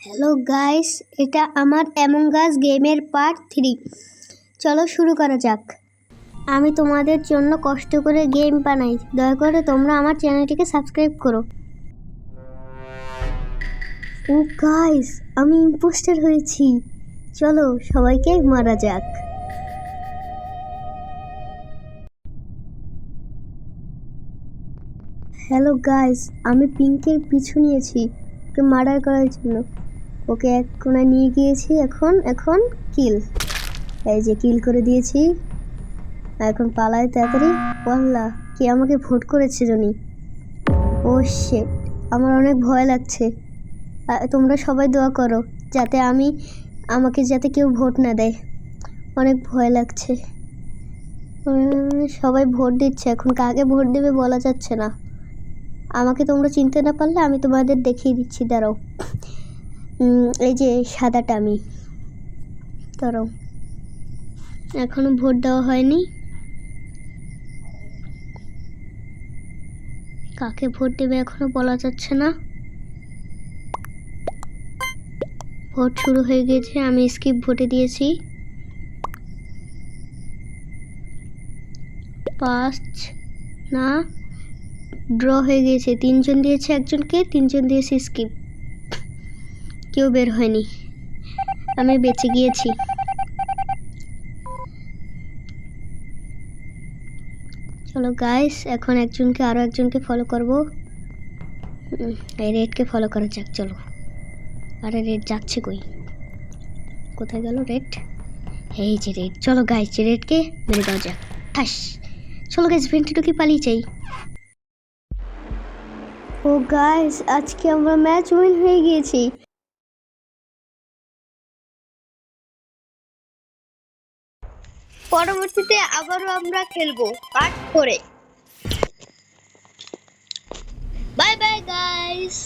Hello guys, এটা আমার among আস গেমের পার্ট 3। চলো শুরু করা যাক। আমি তোমাদের জন্য কষ্ট করে গেম বানাই, দয়া করে তোমরা আমার চ্যানেলটিকে সাবস্ক্রাইব করো। ও গাইস, আমি ইম্পোস্টার হয়েছি। চলো সবাইকে মারা যাক। হ্যালো গাইস, আমি পিঙ্কের পিছু নিয়েছি ওকে মার্ডার করার জন্য। ওকে এক কোণায় নিয়ে গিয়েছি। এখন কিল, এই যে কিল করে দিয়েছি। এখন পালাই তাড়াতাড়ি। ওয়াল্লাহ, কে আমাকে ভোট করেছে জনি? ও শিট, আমার অনেক ভয় লাগছে। তোমরা সবাই দোয়া করো যাতে আমাকে যাতে কেউ ভোট না দেয়। অনেক ভয় লাগছে। সবাই ভোট দিচ্ছে, এখন কাকে ভোট দেবে বলা যাচ্ছে না। আমাকে তোমরা চিনতে না পারলে আমি তোমাদের দেখিয়ে দিচ্ছি, দাঁড়াও। এই যে সাদাটা আমি, দাঁড়াও, এখনো ভোট দেওয়া হয়নি। কাকে ভোট দেবে এখনো বলা যাচ্ছে না। ভোট শুরু হয়ে গেছে, আমি স্কিপ ভোটে দিয়েছি। 5 না, ড্র হয়ে গিয়েছে। 3 জন দিয়েছে একজনকে, 3 জন দিয়েছে স্কিপ। কেউ বের হয়নি, আমি বেঁচে গিয়েছি। চলো গাইস, এখন আরো একজনকে ফলো করব। এই রেডকে ফলো করা যাক, চলো। আরে রেড যাচ্ছে কই? কোথায় গেল রেড? এই যে রেড, চলো গাইস রেডকে মেরে দেওয়া যাক। ঠাস। চলো গাইস, ভেন্টিটোকে পালিয়ে যাই। ও গাইস, আজকে আমরা ম্যাচ উইন হয়ে গিয়েছি। পরবর্তীতে আবারও আমরা খেলবো পার্ট 4-এ। Bye bye guys.